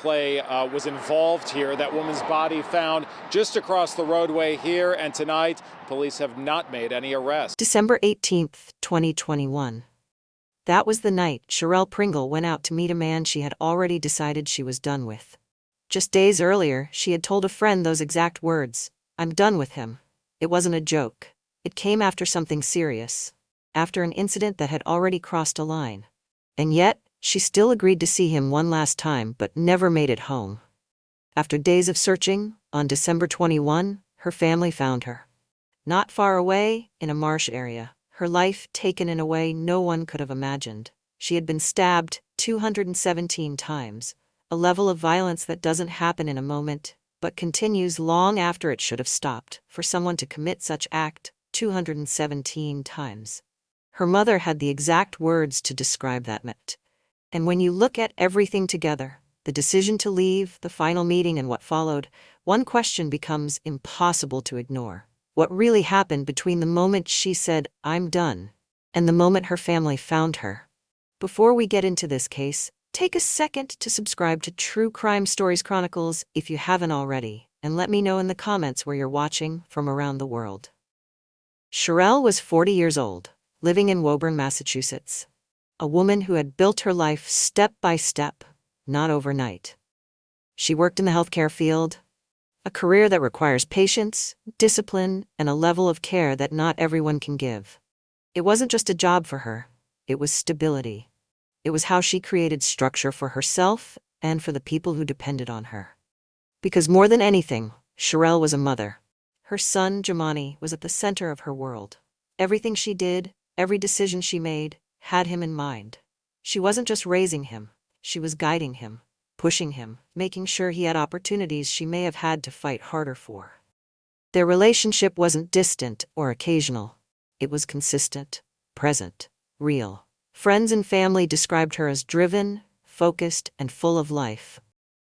play was involved here. That woman's body found just across the roadway here, and tonight, police have not made any arrests. December 18th, 2021. That was the night Sherell Pringle went out to meet a man she had already decided she was done with. Just days earlier, she had told a friend those exact words, "I'm done with him." It wasn't a joke. It came after something serious, after an incident that had already crossed a line. And yet, she still agreed to see him one last time but never made it home. After days of searching, on December 21, her family found her. Not far away, in a marsh area, her life taken in a way no one could have imagined. She had been stabbed 217 times, a level of violence that doesn't happen in a moment, but continues long after it should have stopped. For someone to commit such act 217 times. Her mother had the exact words to describe that moment. And when you look at everything together, the decision to leave, the final meeting, and what followed, one question becomes impossible to ignore. What really happened between the moment she said, "I'm done," and the moment her family found her? Before we get into this case, take a second to subscribe to True Crime Stories Chronicles if you haven't already, and let me know in the comments where you're watching from around the world. Sherell was 40 years old, living in Woburn, Massachusetts. A woman who had built her life step by step, not overnight. She worked in the healthcare field, a career that requires patience, discipline, and a level of care that not everyone can give. It wasn't just a job for her, it was stability. It was how she created structure for herself and for the people who depended on her. Because more than anything, Sherell was a mother. Her son, Jamani, was at the center of her world. Everything she did, every decision she made, had him in mind. She wasn't just raising him, she was guiding him, pushing him, making sure he had opportunities she may have had to fight harder for. Their relationship wasn't distant or occasional. It was consistent, present, real. Friends and family described her as driven, focused, and full of life.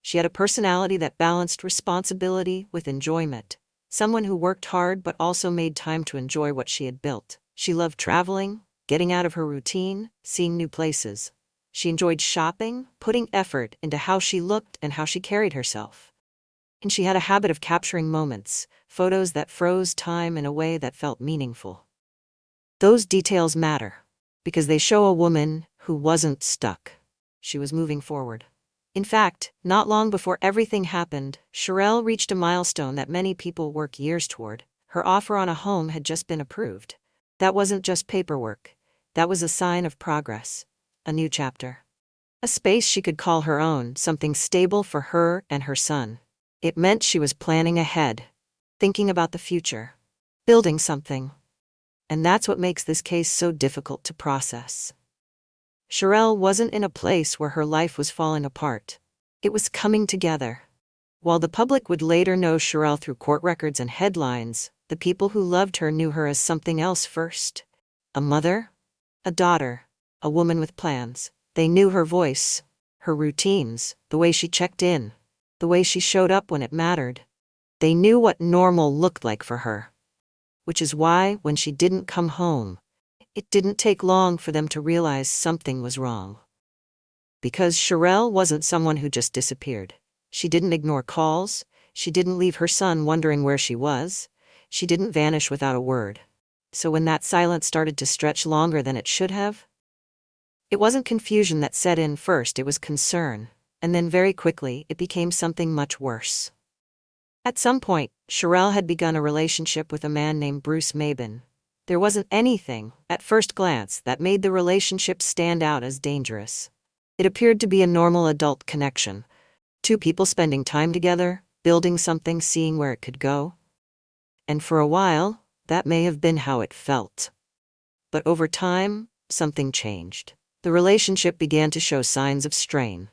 She had a personality that balanced responsibility with enjoyment. Someone who worked hard but also made time to enjoy what she had built. She loved traveling, getting out of her routine, seeing new places. She enjoyed shopping, putting effort into how she looked and how she carried herself. And she had a habit of capturing moments, photos that froze time in a way that felt meaningful. Those details matter, because they show a woman who wasn't stuck. She was moving forward. In fact, not long before everything happened, Sherell reached a milestone that many people work years toward. Her offer on a home had just been approved. That wasn't just paperwork. That was a sign of progress. A new chapter. A space she could call her own, something stable for her and her son. It meant she was planning ahead, thinking about the future, building something. And that's what makes this case so difficult to process. Sherell wasn't in a place where her life was falling apart. It was coming together. While the public would later know Sherell through court records and headlines, the people who loved her knew her as something else first. A mother, a daughter, a woman with plans. They knew her voice, her routines, the way she checked in, the way she showed up when it mattered. They knew what normal looked like for her. Which is why, when she didn't come home, it didn't take long for them to realize something was wrong. Because Sherell wasn't someone who just disappeared. She didn't ignore calls, she didn't leave her son wondering where she was, she didn't vanish without a word. So when that silence started to stretch longer than it should have, it wasn't confusion that set in first, it was concern, and then very quickly it became something much worse. At some point, Sherell had begun a relationship with a man named Bruce Mabin. There wasn't anything, at first glance, that made the relationship stand out as dangerous. It appeared to be a normal adult connection. Two people spending time together, building something, seeing where it could go. And for a while, that may have been how it felt. But over time, something changed. The relationship began to show signs of strain.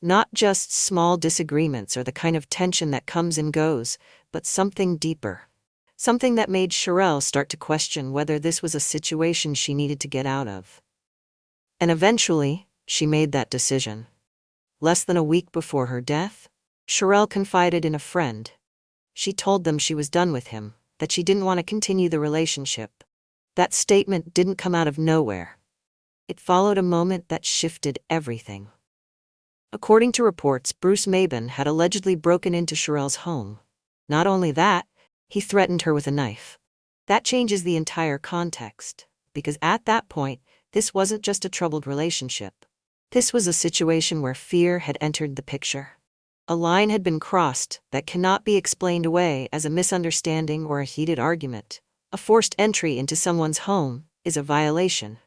Not just small disagreements or the kind of tension that comes and goes, but something deeper. Something that made Sherell start to question whether this was a situation she needed to get out of. And eventually, she made that decision. Less than a week before her death, Sherell confided in a friend. She told them she was done with him, that she didn't want to continue the relationship. That statement didn't come out of nowhere. It followed a moment that shifted everything. According to reports, Bruce Maben had allegedly broken into Sherell's home. Not only that, he threatened her with a knife. That changes the entire context, because at that point, this wasn't just a troubled relationship. This was a situation where fear had entered the picture. A line had been crossed that cannot be explained away as a misunderstanding or a heated argument. A forced entry into someone's home is a violation.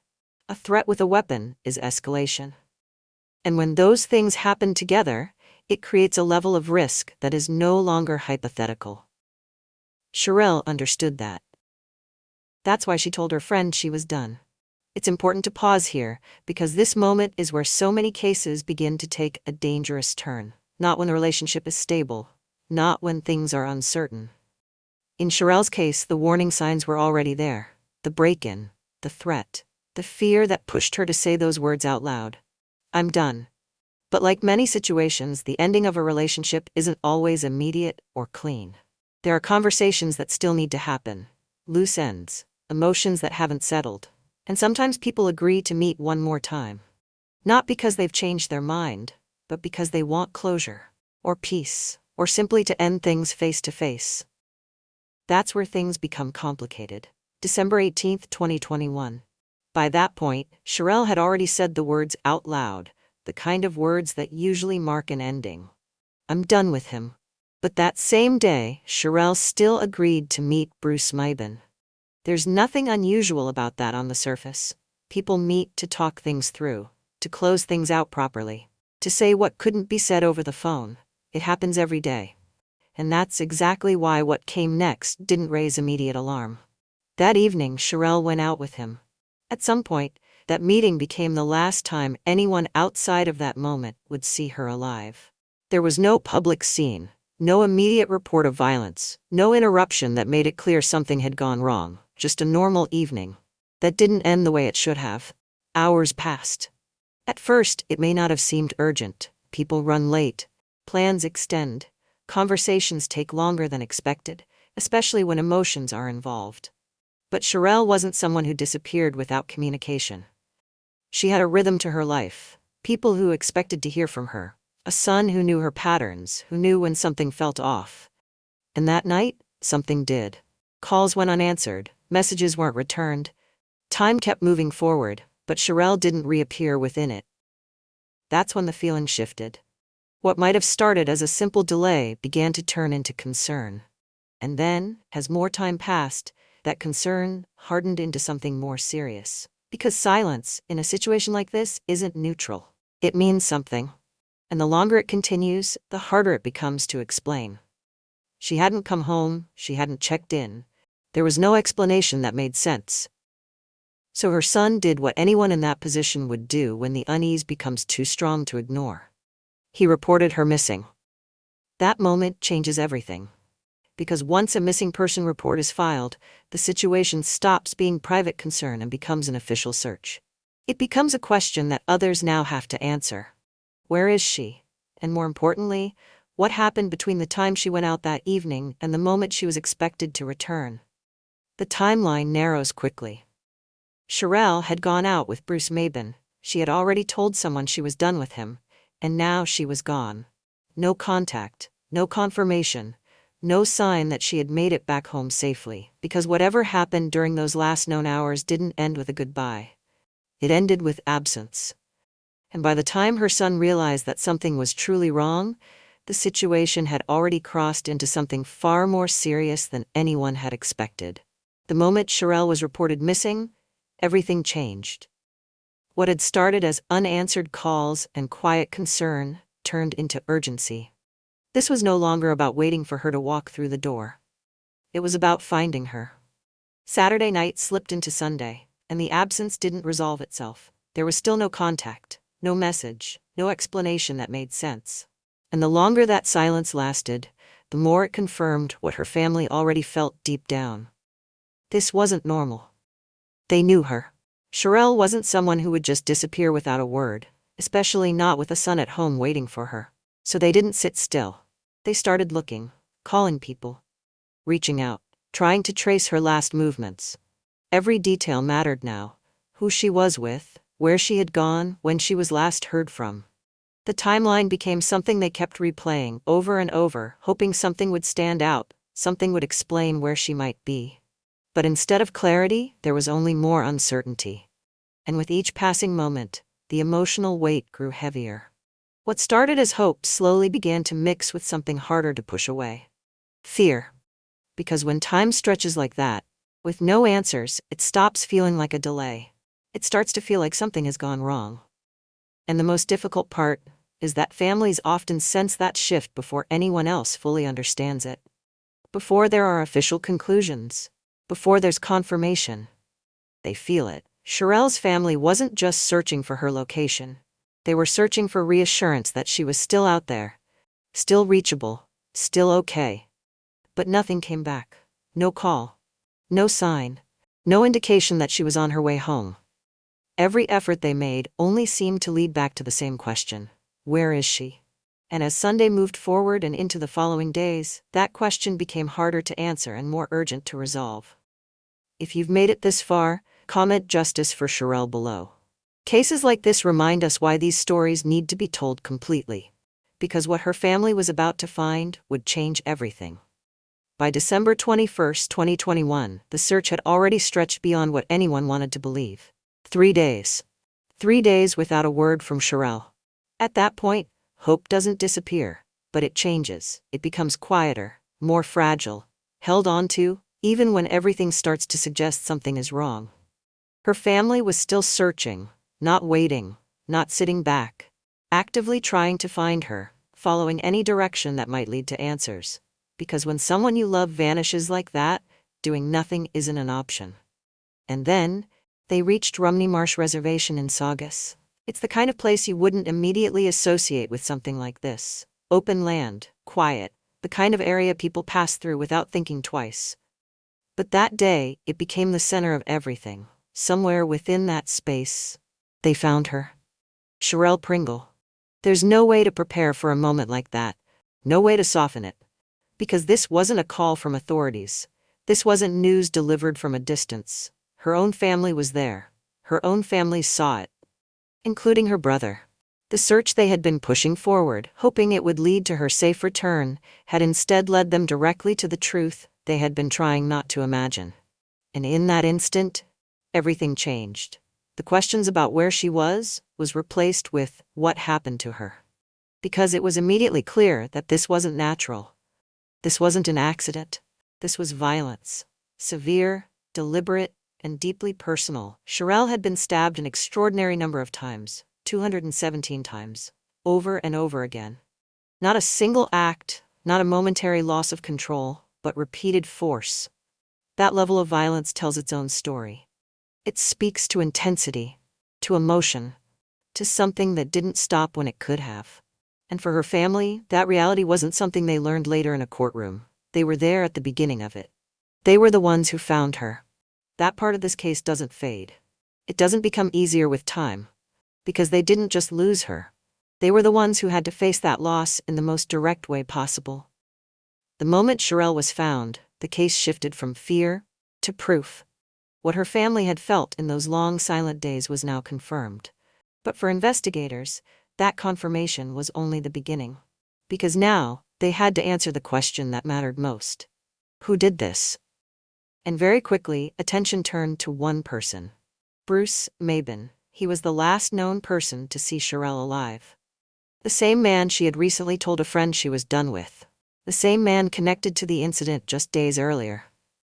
A threat with a weapon is escalation. And when those things happen together, it creates a level of risk that is no longer hypothetical. Sherell understood that. That's why she told her friend she was done. It's important to pause here, because this moment is where so many cases begin to take a dangerous turn. Not when the relationship is stable, not when things are uncertain. In Sherell's case, the warning signs were already there. The break-in, the threat, the fear that pushed her to say those words out loud. I'm done. But like many situations, the ending of a relationship isn't always immediate or clean. There are conversations that still need to happen, loose ends, emotions that haven't settled, and sometimes people agree to meet one more time. Not because they've changed their mind, but because they want closure, or peace, or simply to end things face to face. That's where things become complicated. December 18th, 2021. By that point, Sherell had already said the words out loud, the kind of words that usually mark an ending. I'm done with him. But that same day, Sherell still agreed to meet Bruce Maben. There's nothing unusual about that on the surface. People meet to talk things through, to close things out properly, to say what couldn't be said over the phone. It happens every day. And that's exactly why what came next didn't raise immediate alarm. That evening, Sherell went out with him. At some point, that meeting became the last time anyone outside of that moment would see her alive. There was no public scene, no immediate report of violence, no interruption that made it clear something had gone wrong, just a normal evening. That didn't end the way it should have. Hours passed. At first, it may not have seemed urgent. People run late, plans extend, conversations take longer than expected, especially when emotions are involved. But Sherell wasn't someone who disappeared without communication. She had a rhythm to her life, people who expected to hear from her, a son who knew her patterns, who knew when something felt off. And that night, something did. Calls went unanswered, messages weren't returned. Time kept moving forward, but Sherell didn't reappear within it. That's when the feeling shifted. What might have started as a simple delay began to turn into concern. And then, as more time passed, that concern hardened into something more serious. Because silence, in a situation like this, isn't neutral. It means something. And the longer it continues, the harder it becomes to explain. She hadn't come home, she hadn't checked in. There was no explanation that made sense. So her son did what anyone in that position would do when the unease becomes too strong to ignore. He reported her missing. That moment changes everything. Because once a missing person report is filed, the situation stops being private concern and becomes an official search. It becomes a question that others now have to answer. Where is she? And more importantly, what happened between the time she went out that evening and the moment she was expected to return? The timeline narrows quickly. Sherell had gone out with Bruce Maben. She had already told someone she was done with him, and now she was gone. No contact, no confirmation, no sign that she had made it back home safely, because whatever happened during those last known hours didn't end with a goodbye. It ended with absence. And by the time her son realized that something was truly wrong, the situation had already crossed into something far more serious than anyone had expected. The moment Sherell was reported missing, everything changed. What had started as unanswered calls and quiet concern turned into urgency. This was no longer about waiting for her to walk through the door. It was about finding her. Saturday night slipped into Sunday, and the absence didn't resolve itself. There was still no contact, no message, no explanation that made sense. And the longer that silence lasted, the more it confirmed what her family already felt deep down. This wasn't normal. They knew her. Sherell wasn't someone who would just disappear without a word, especially not with a son at home waiting for her. So they didn't sit still. They started looking, calling people, reaching out, trying to trace her last movements. Every detail mattered now. Who she was with, where she had gone, when she was last heard from. The timeline became something they kept replaying over and over, hoping something would stand out, something would explain where she might be. But instead of clarity, there was only more uncertainty. And with each passing moment, the emotional weight grew heavier. What started as hope slowly began to mix with something harder to push away. Fear. Because when time stretches like that, with no answers, it stops feeling like a delay. It starts to feel like something has gone wrong. And the most difficult part is that families often sense that shift before anyone else fully understands it. Before there are official conclusions. Before there's confirmation. They feel it. Sherell's family wasn't just searching for her location. They were searching for reassurance that she was still out there. Still reachable. Still okay. But nothing came back. No call. No sign. No indication that she was on her way home. Every effort they made only seemed to lead back to the same question. Where is she? And as Sunday moved forward and into the following days, that question became harder to answer and more urgent to resolve. If you've made it this far, comment justice for Sherell below. Cases like this remind us why these stories need to be told completely. Because what her family was about to find would change everything. By December 21, 2021, the search had already stretched beyond what anyone wanted to believe. 3 days. 3 days without a word from Sherell. At that point, hope doesn't disappear, but it changes. It becomes quieter, more fragile, held on to, even when everything starts to suggest something is wrong. Her family was still searching, not waiting, not sitting back, actively trying to find her, following any direction that might lead to answers. Because when someone you love vanishes like that, doing nothing isn't an option. And then, they reached Rumney Marsh Reservation in Saugus. It's the kind of place you wouldn't immediately associate with something like this. Open land, quiet, the kind of area people pass through without thinking twice. But that day, it became the center of everything. Somewhere within that space, they found her. Sherell Pringle. There's no way to prepare for a moment like that. No way to soften it. Because this wasn't a call from authorities. This wasn't news delivered from a distance. Her own family was there. Her own family saw it. Including her brother. The search they had been pushing forward, hoping it would lead to her safe return, had instead led them directly to the truth they had been trying not to imagine. And in that instant, everything changed. The questions about where she was replaced with what happened to her. Because it was immediately clear that this wasn't natural. This wasn't an accident. This was violence. Severe, deliberate, and deeply personal. Sherell had been stabbed an extraordinary number of times, 217 times, over and over again. Not a single act, not a momentary loss of control, but repeated force. That level of violence tells its own story. It speaks to intensity, to emotion, to something that didn't stop when it could have. And for her family, that reality wasn't something they learned later in a courtroom. They were there at the beginning of it. They were the ones who found her. That part of this case doesn't fade. It doesn't become easier with time. Because they didn't just lose her. They were the ones who had to face that loss in the most direct way possible. The moment Sherell was found, the case shifted from fear to proof. What her family had felt in those long silent days was now confirmed. But for investigators, that confirmation was only the beginning. Because now, they had to answer the question that mattered most. Who did this? And very quickly, attention turned to one person. Bruce Mabin. He was the last known person to see Sherell alive. The same man she had recently told a friend she was done with. The same man connected to the incident just days earlier.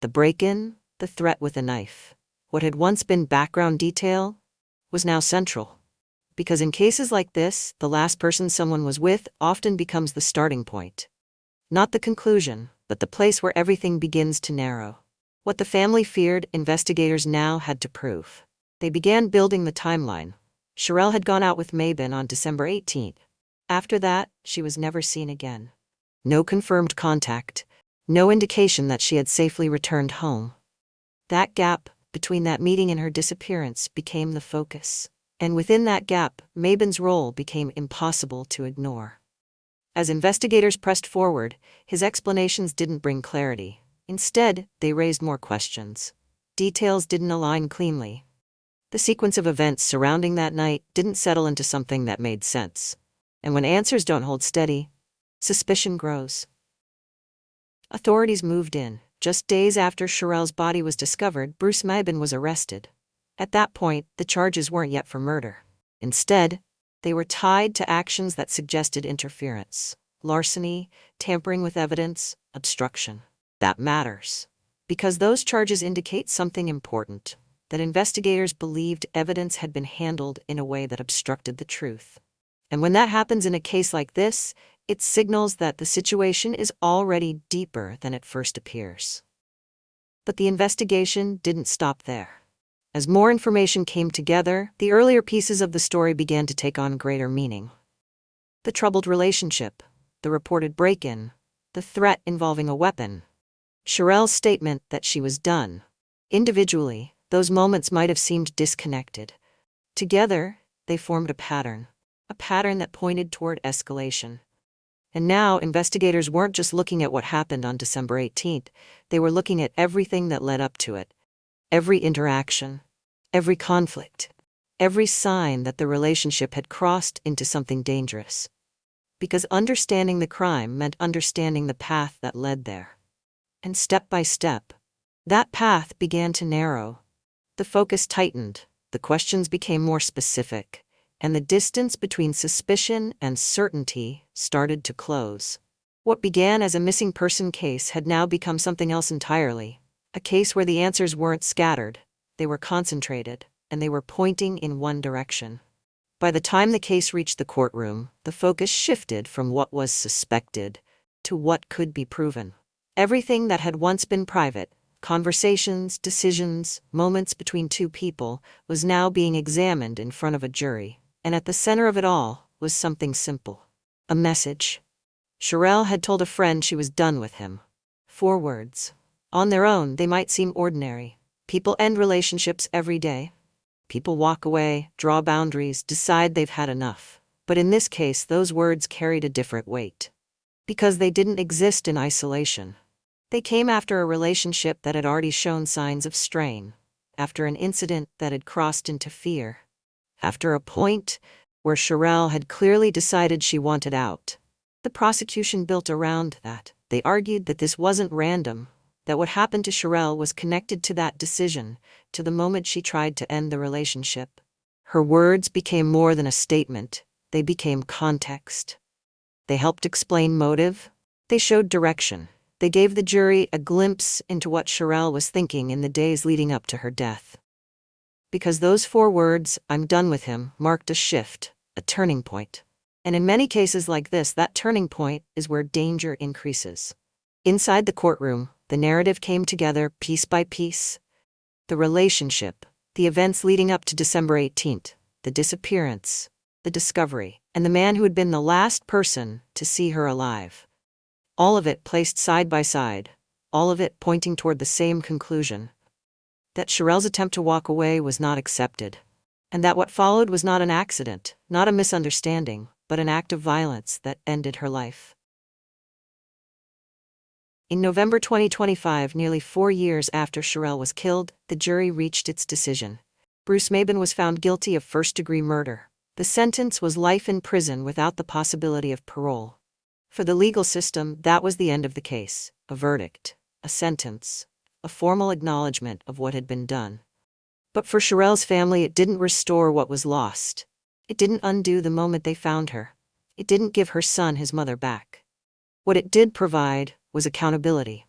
The break-in, the threat with a knife. What had once been background detail was now central. Because in cases like this, the last person someone was with often becomes the starting point. Not the conclusion, but the place where everything begins to narrow. What the family feared, investigators now had to prove. They began building the timeline. Sherell had gone out with Mabin on December 18th. After that, she was never seen again. No confirmed contact. No indication that she had safely returned home. That gap, between that meeting and her disappearance, became the focus. And within that gap, Mabin's role became impossible to ignore. As investigators pressed forward, his explanations didn't bring clarity. Instead, they raised more questions. Details didn't align cleanly. The sequence of events surrounding that night didn't settle into something that made sense. And when answers don't hold steady, suspicion grows. Authorities moved in. Just days after Sherell's body was discovered, Bruce Maben was arrested. At that point, the charges weren't yet for murder. Instead, they were tied to actions that suggested interference: larceny, tampering with evidence, obstruction. That matters, because those charges indicate something important: that investigators believed evidence had been handled in a way that obstructed the truth. And when that happens in a case like this, it signals that the situation is already deeper than it first appears. But the investigation didn't stop there. As more information came together, the earlier pieces of the story began to take on greater meaning. The troubled relationship, the reported break-in, the threat involving a weapon, Sherell's statement that she was done. Individually, those moments might have seemed disconnected. Together, they formed a pattern that pointed toward escalation. And now, investigators weren't just looking at what happened on December 18th, they were looking at everything that led up to it. Every interaction, every conflict, every sign that the relationship had crossed into something dangerous. Because understanding the crime meant understanding the path that led there. And step by step, that path began to narrow. The focus tightened, the questions became more specific, and the distance between suspicion and certainty started to close. What began as a missing person case had now become something else entirely. A case where the answers weren't scattered, they were concentrated, and they were pointing in one direction. By the time the case reached the courtroom, the focus shifted from what was suspected to what could be proven. Everything that had once been private, conversations, decisions, moments between two people, was now being examined in front of a jury. And at the center of it all was something simple: a message. Sherell had told a friend she was done with him. 4 words. On their own, they might seem ordinary. People end relationships every day. People walk away, draw boundaries, decide they've had enough. But in this case, those words carried a different weight. Because they didn't exist in isolation. They came after a relationship that had already shown signs of strain, after an incident that had crossed into fear, after a point where Sherell had clearly decided she wanted out. The prosecution built around that. They argued that this wasn't random, that what happened to Sherell was connected to that decision, to the moment she tried to end the relationship. Her words became more than a statement, they became context. They helped explain motive, they showed direction, they gave the jury a glimpse into what Sherell was thinking in the days leading up to her death. Because those 4 words, "I'm done with him," marked a shift, a turning point. And in many cases like this, that turning point is where danger increases. Inside the courtroom, the narrative came together piece by piece. The relationship, the events leading up to December 18th, the disappearance, the discovery, and the man who had been the last person to see her alive. All of it placed side by side, all of it pointing toward the same conclusion: that Sherell's attempt to walk away was not accepted, and that what followed was not an accident, not a misunderstanding, but an act of violence that ended her life. In November 2025, nearly 4 years after Sherell was killed, the jury reached its decision. Bruce Maben was found guilty of first-degree murder. The sentence was life in prison without the possibility of parole. For the legal system, that was the end of the case: a verdict, a sentence, a formal acknowledgement of what had been done. But for Sherell's family, it didn't restore what was lost. It didn't undo the moment they found her. It didn't give her son his mother back. What it did provide was accountability.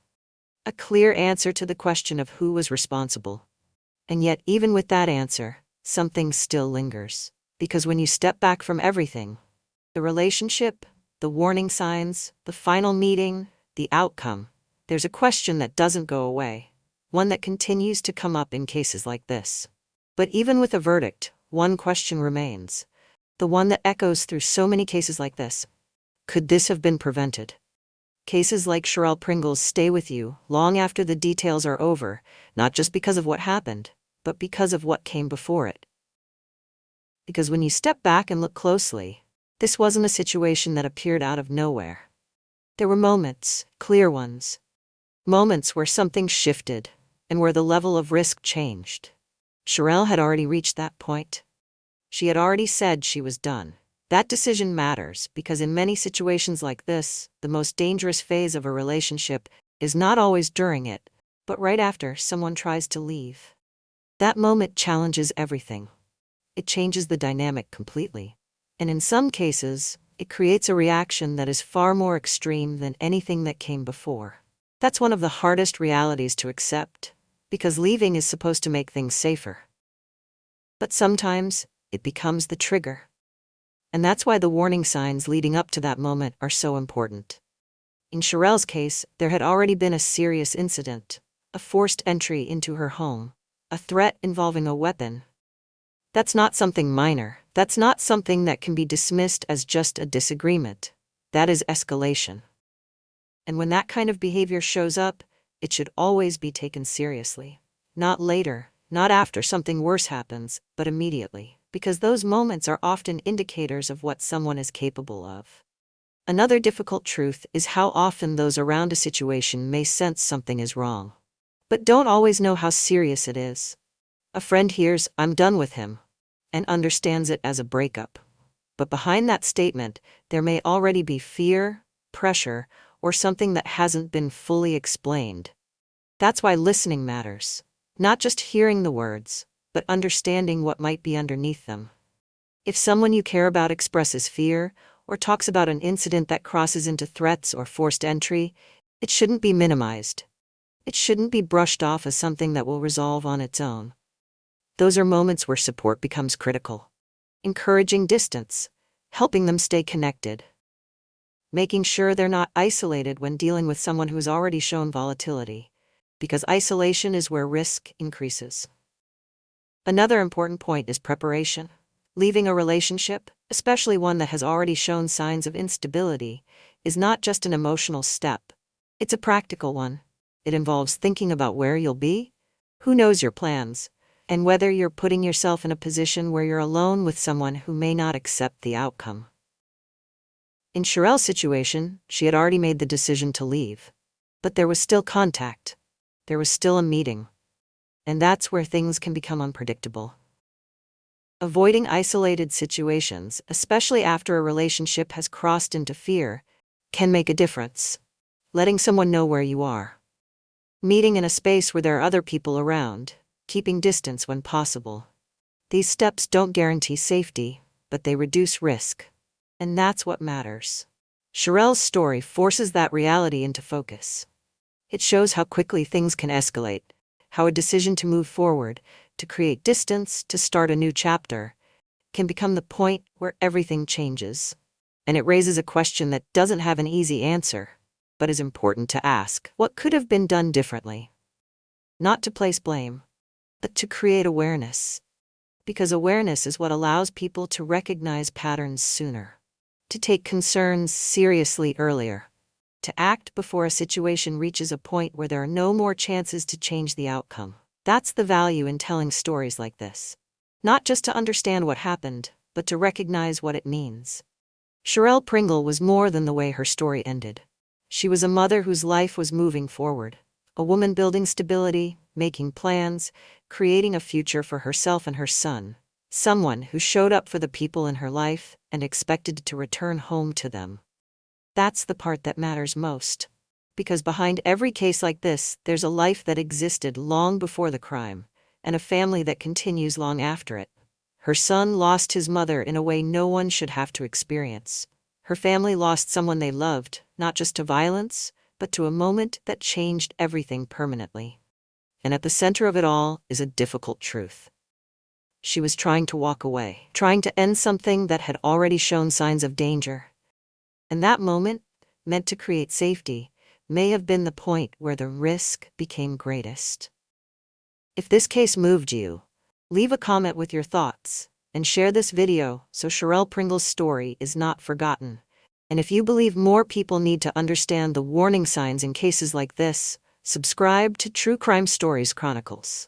A clear answer to the question of who was responsible. And yet, even with that answer, something still lingers. Because when you step back from everything, the relationship, the warning signs, the final meeting, the outcome, there's a question that doesn't go away, one that continues to come up in cases like this. But even with a verdict, one question remains, the one that echoes through so many cases like this: could this have been prevented? Cases like Sherell Pringle's stay with you long after the details are over, not just because of what happened, but because of what came before it. Because when you step back and look closely, this wasn't a situation that appeared out of nowhere. There were moments, clear ones, moments where something shifted, and where the level of risk changed. Sherell had already reached that point. She had already said she was done. That decision matters because in many situations like this, the most dangerous phase of a relationship is not always during it, but right after someone tries to leave. That moment challenges everything. It changes the dynamic completely. And in some cases, it creates a reaction that is far more extreme than anything that came before. That's one of the hardest realities to accept, because leaving is supposed to make things safer. But sometimes, it becomes the trigger. And that's why the warning signs leading up to that moment are so important. In Sherell's case, there had already been a serious incident, a forced entry into her home, a threat involving a weapon. That's not something minor. That's not something that can be dismissed as just a disagreement. That is escalation. And when that kind of behavior shows up, it should always be taken seriously. Not later, not after something worse happens, but immediately, because those moments are often indicators of what someone is capable of. Another difficult truth is how often those around a situation may sense something is wrong, but don't always know how serious it is. A friend hears, "I'm done with him," and understands it as a breakup. But behind that statement, there may already be fear, pressure, or something that hasn't been fully explained. That's why listening matters. Not just hearing the words, but understanding what might be underneath them. If someone you care about expresses fear, or talks about an incident that crosses into threats or forced entry, it shouldn't be minimized. It shouldn't be brushed off as something that will resolve on its own. Those are moments where support becomes critical. Encouraging distance, helping them stay connected. Making sure they're not isolated when dealing with someone who's already shown volatility, because isolation is where risk increases. Another important point is preparation. Leaving a relationship, especially one that has already shown signs of instability, is not just an emotional step. It's a practical one. It involves thinking about where you'll be, who knows your plans, and whether you're putting yourself in a position where you're alone with someone who may not accept the outcome. In Sherell's situation, she had already made the decision to leave. But there was still contact. There was still a meeting. And that's where things can become unpredictable. Avoiding isolated situations, especially after a relationship has crossed into fear, can make a difference. Letting someone know where you are. Meeting in a space where there are other people around. Keeping distance when possible. These steps don't guarantee safety, but they reduce risk. And that's what matters. Sherell's story forces that reality into focus. It shows how quickly things can escalate, how a decision to move forward, to create distance, to start a new chapter, can become the point where everything changes. And it raises a question that doesn't have an easy answer, but is important to ask. What could have been done differently? Not to place blame, but to create awareness. Because awareness is what allows people to recognize patterns sooner, to take concerns seriously earlier, to act before a situation reaches a point where there are no more chances to change the outcome. That's the value in telling stories like this. Not just to understand what happened, but to recognize what it means. Sherell Pringle was more than the way her story ended. She was a mother whose life was moving forward, a woman building stability, making plans, creating a future for herself and her son, someone who showed up for the people in her life and expected to return home to them. That's the part that matters most. Because behind every case like this, there's a life that existed long before the crime, and a family that continues long after it. Her son lost his mother in a way no one should have to experience. Her family lost someone they loved, not just to violence, but to a moment that changed everything permanently. And at the center of it all is a difficult truth. She was trying to walk away, trying to end something that had already shown signs of danger. And that moment, meant to create safety, may have been the point where the risk became greatest. If this case moved you, leave a comment with your thoughts, and share this video so Sherell Pringle's story is not forgotten. And if you believe more people need to understand the warning signs in cases like this, subscribe to True Crime Stories Chronicles.